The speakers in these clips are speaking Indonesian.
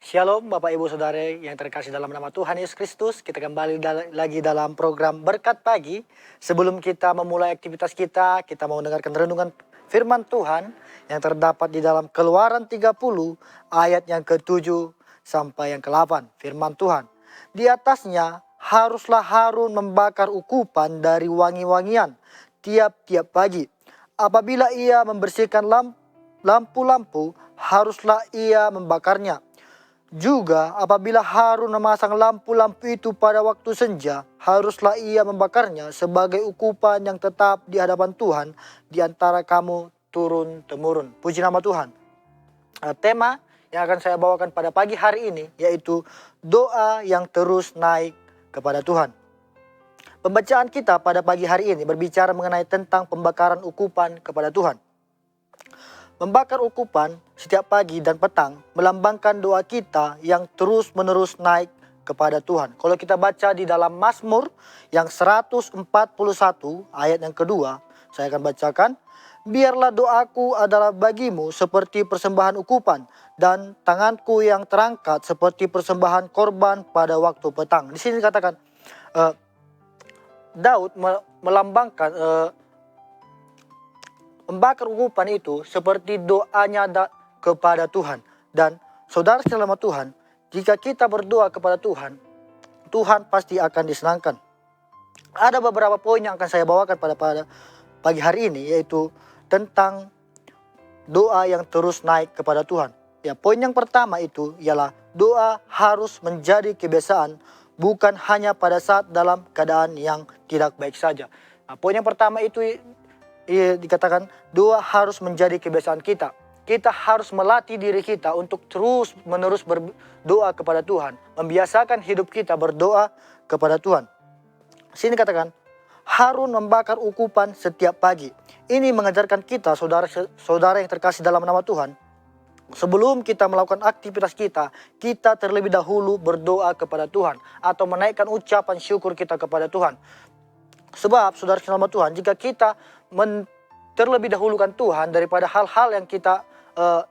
Shalom Bapak Ibu Saudara yang terkasih dalam nama Tuhan Yesus Kristus. Kita kembali lagi dalam program Berkat Pagi. Sebelum kita memulai aktivitas kita mau mendengarkan renungan firman Tuhan yang terdapat di dalam Keluaran 30 ayat yang ke-7 sampai yang ke-8. Firman Tuhan. Di atasnya haruslah Harun membakar ukupan dari wangi-wangian tiap-tiap pagi. Apabila ia membersihkan lampu-lampu, haruslah ia membakarnya. Juga apabila Harun memasang lampu-lampu itu pada waktu senja, haruslah ia membakarnya sebagai ukupan yang tetap di hadapan Tuhan di antara kamu turun-temurun. Puji nama Tuhan. Tema yang akan saya bawakan pada pagi hari ini yaitu doa yang terus naik kepada Tuhan. Pembacaan kita pada pagi hari ini berbicara mengenai tentang pembakaran ukupan kepada Tuhan. Membakar ukupan setiap pagi dan petang melambangkan doa kita yang terus-menerus naik kepada Tuhan. Kalau kita baca di dalam Mazmur yang 141 ayat yang kedua, saya akan bacakan. Biarlah doaku adalah bagimu seperti persembahan ukupan dan tanganku yang terangkat seperti persembahan korban pada waktu petang. Di sini dikatakan Daud melambangkan membakar ukupan itu seperti doanya kepada Tuhan. Dan saudara selama Tuhan, jika kita berdoa kepada Tuhan, Tuhan pasti akan disenangkan. Ada beberapa poin yang akan saya bawakan pada pagi hari ini, yaitu tentang doa yang terus naik kepada Tuhan. Ya, poin yang pertama itu ialah doa harus menjadi kebiasaan, bukan hanya pada saat dalam keadaan yang tidak baik saja. Nah, poin yang pertama itu dikatakan doa harus menjadi kebiasaan kita. Kita harus melatih diri kita untuk terus menerus berdoa kepada Tuhan. Membiasakan hidup kita berdoa kepada Tuhan. Sini katakan, Harun membakar ukupan setiap pagi. Ini mengajarkan kita saudara yang terkasih dalam nama Tuhan. Sebelum kita melakukan aktivitas kita terlebih dahulu berdoa kepada Tuhan. Atau menaikkan ucapan syukur kita kepada Tuhan. Sebab saudara selama Tuhan, jika kita terlebih dahulukan Tuhan daripada hal-hal yang kita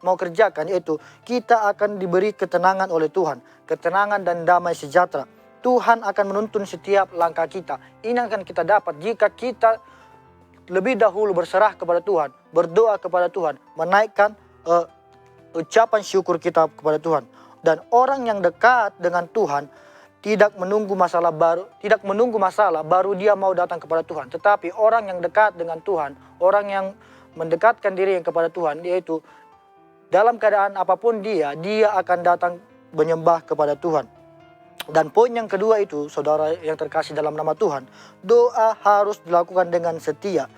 mau kerjakan, yaitu kita akan diberi ketenangan oleh Tuhan, ketenangan dan damai sejahtera. Tuhan akan menuntun setiap langkah kita. Ini akan kita dapat jika kita lebih dahulu berserah kepada Tuhan, berdoa kepada Tuhan, menaikkan ucapan syukur kita kepada Tuhan. Dan orang yang dekat dengan Tuhan tidak menunggu masalah baru dia mau datang kepada Tuhan. Tetapi orang yang dekat dengan Tuhan, orang yang mendekatkan diri kepada Tuhan, yaitu dalam keadaan apapun dia akan datang menyembah kepada Tuhan. Dan poin yang kedua itu, saudara yang terkasih dalam nama Tuhan, doa harus dilakukan dengan setia.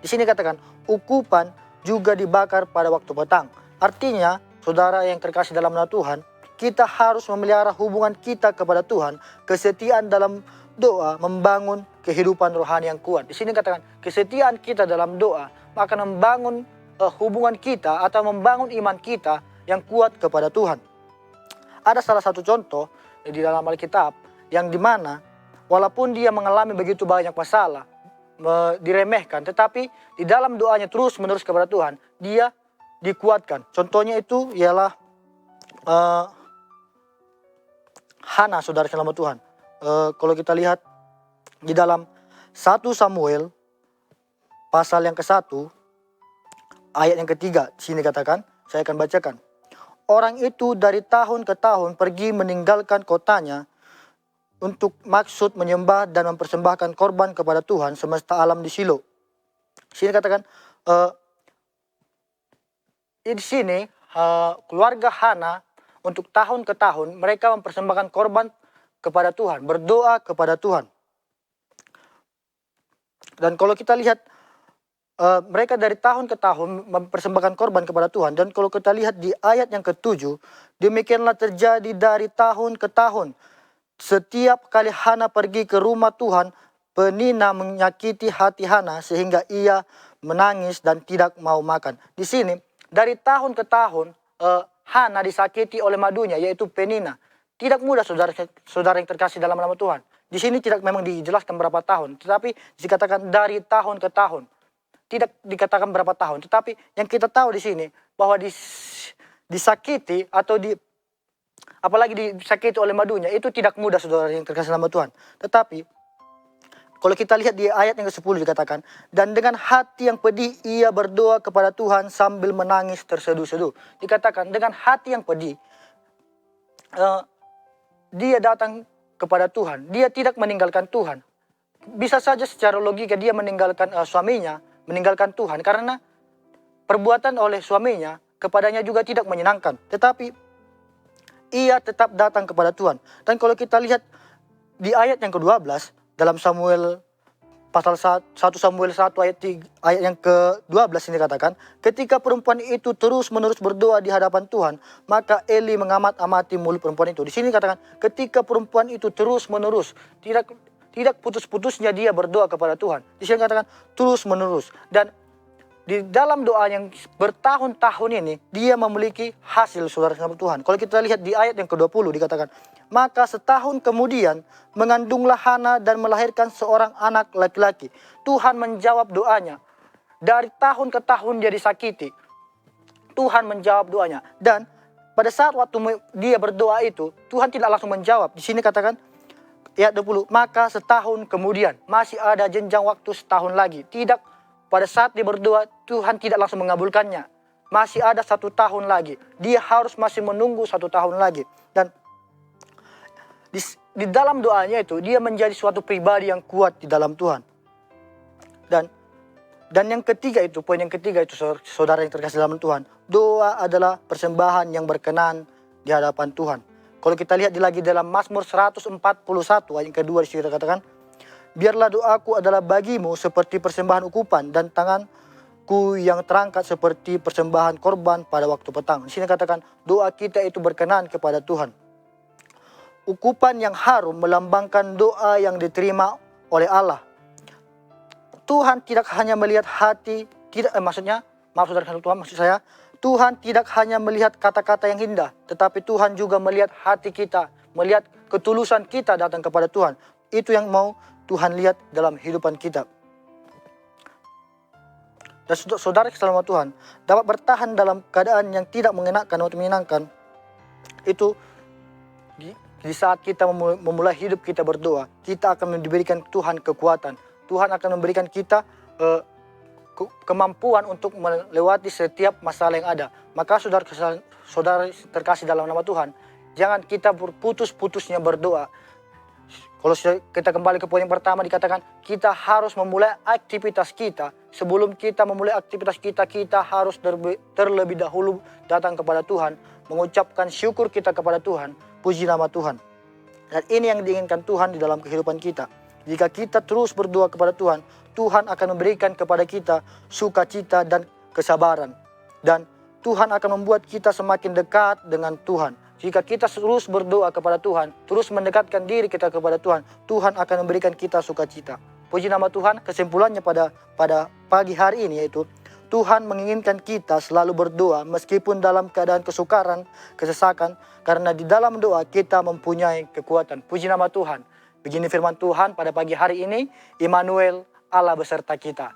Di sini katakan, ukupan juga dibakar pada waktu petang. Artinya, saudara yang terkasih dalam nama Tuhan, kita harus memelihara hubungan kita kepada Tuhan. Kesetiaan dalam doa membangun kehidupan rohani yang kuat. Di sini katakan kesetiaan kita dalam doa akan membangun hubungan kita atau membangun iman kita yang kuat kepada Tuhan. Ada salah satu contoh di dalam Alkitab yang dimana walaupun dia mengalami begitu banyak masalah, diremehkan, tetapi di dalam doanya terus menerus kepada Tuhan, dia dikuatkan. Contohnya itu ialah Hana, saudara selama Tuhan. Kalau kita lihat di dalam 1 Samuel pasal yang ke-1 ayat yang ke-3, sini katakan, saya akan bacakan. Orang itu dari tahun ke tahun pergi meninggalkan kotanya untuk maksud menyembah dan mempersembahkan korban kepada Tuhan semesta alam di Shilo. Sini katakan, di sini keluarga Hana untuk tahun ke tahun mereka mempersembahkan korban kepada Tuhan, berdoa kepada Tuhan. Dan kalau kita lihat mereka dari tahun ke tahun mempersembahkan korban kepada Tuhan. Dan kalau kita lihat di ayat yang ke-7, demikianlah terjadi dari tahun ke tahun. Setiap kali Hana pergi ke rumah Tuhan, Penina menyakiti hati Hana sehingga ia menangis dan tidak mau makan. Di sini dari tahun ke tahun Hana disakiti oleh madunya, yaitu Penina. Tidak mudah saudara yang terkasih dalam nama Tuhan. Di sini tidak memang dijelaskan berapa tahun, tetapi dikatakan dari tahun ke tahun. Tidak dikatakan berapa tahun, tetapi yang kita tahu di sini bahwa disakiti atau apalagi disakiti oleh madunya, itu tidak mudah saudara yang terkasih dalam Tuhan. Tetapi kalau kita lihat di ayat yang ke-10 dikatakan, dan dengan hati yang pedih ia berdoa kepada Tuhan sambil menangis terseduh-seduh. Dikatakan dengan hati yang pedih, dia datang kepada Tuhan. Dia tidak meninggalkan Tuhan. Bisa saja secara logika dia meninggalkan suaminya, meninggalkan Tuhan. Karena perbuatan oleh suaminya kepadanya juga tidak menyenangkan. Tetapi ia tetap datang kepada Tuhan. Dan kalau kita lihat di ayat yang ke-12, dalam Samuel pasal 1 Samuel 1 ayat yang ke-12 ini katakan, ketika perempuan itu terus-menerus berdoa di hadapan Tuhan, maka Eli mengamat-amati mulut perempuan itu. Di sini katakan, ketika perempuan itu terus-menerus, tidak putus-putusnya dia berdoa kepada Tuhan. Di sini katakan terus-menerus. Dan di dalam doa yang bertahun-tahun ini, dia memiliki hasil saudara sama Tuhan. Kalau kita lihat di ayat yang ke-20 dikatakan, maka setahun kemudian mengandunglah Hana dan melahirkan seorang anak laki-laki. Tuhan menjawab doanya. Dari tahun ke tahun dia disakiti, Tuhan menjawab doanya. Dan pada saat waktu dia berdoa itu, Tuhan tidak langsung menjawab. Di sini katakan, ayat 20, maka setahun kemudian, masih ada jenjang waktu setahun lagi. Tidak, pada saat dia berdoa, Tuhan tidak langsung mengabulkannya. Masih ada 1 tahun lagi. Dia harus masih menunggu 1 tahun lagi. Dan di dalam doanya itu, dia menjadi suatu pribadi yang kuat di dalam Tuhan. Dan yang ketiga itu, poin yang ketiga itu saudara yang terkasih dalam Tuhan, doa adalah persembahan yang berkenan di hadapan Tuhan. Kalau kita lihat lagi dalam Mazmur 141 ayat yang kedua disitu katakan, biarlah doaku adalah bagimu seperti persembahan ukupan dan tanganku yang terangkat seperti persembahan korban pada waktu petang. Di sini katakan doa kita itu berkenan kepada Tuhan. Ukupan yang harum melambangkan doa yang diterima oleh Allah. Tuhan tidak hanya melihat hati, Tuhan tidak hanya melihat kata-kata yang indah, tetapi Tuhan juga melihat hati kita, melihat ketulusan kita datang kepada Tuhan. Itu yang mau Tuhan lihat dalam kehidupan kita. Dan saudara selama Tuhan dapat bertahan dalam keadaan yang tidak mengenakan atau menyenangkan. Itu di saat kita memulai hidup kita berdoa, kita akan diberikan Tuhan kekuatan. Tuhan akan memberikan kita kemampuan untuk melewati setiap masalah yang ada. Maka saudara terkasih dalam nama Tuhan, jangan kita berputus-putusnya berdoa. Kalau kita kembali ke poin yang pertama dikatakan, kita harus memulai aktivitas kita. Sebelum kita memulai aktivitas kita, kita harus terlebih dahulu datang kepada Tuhan, mengucapkan syukur kita kepada Tuhan. Puji nama Tuhan. Dan ini yang diinginkan Tuhan di dalam kehidupan kita. Jika kita terus berdoa kepada Tuhan, Tuhan akan memberikan kepada kita sukacita dan kesabaran. Dan Tuhan akan membuat kita semakin dekat dengan Tuhan. Jika kita terus berdoa kepada Tuhan, terus mendekatkan diri kita kepada Tuhan, Tuhan akan memberikan kita sukacita. Puji nama Tuhan. Kesimpulannya pada pagi hari ini yaitu, Tuhan menginginkan kita selalu berdoa meskipun dalam keadaan kesukaran, kesesakan, karena di dalam doa kita mempunyai kekuatan. Puji nama Tuhan. Begini firman Tuhan pada pagi hari ini, Immanuel, Allah beserta kita.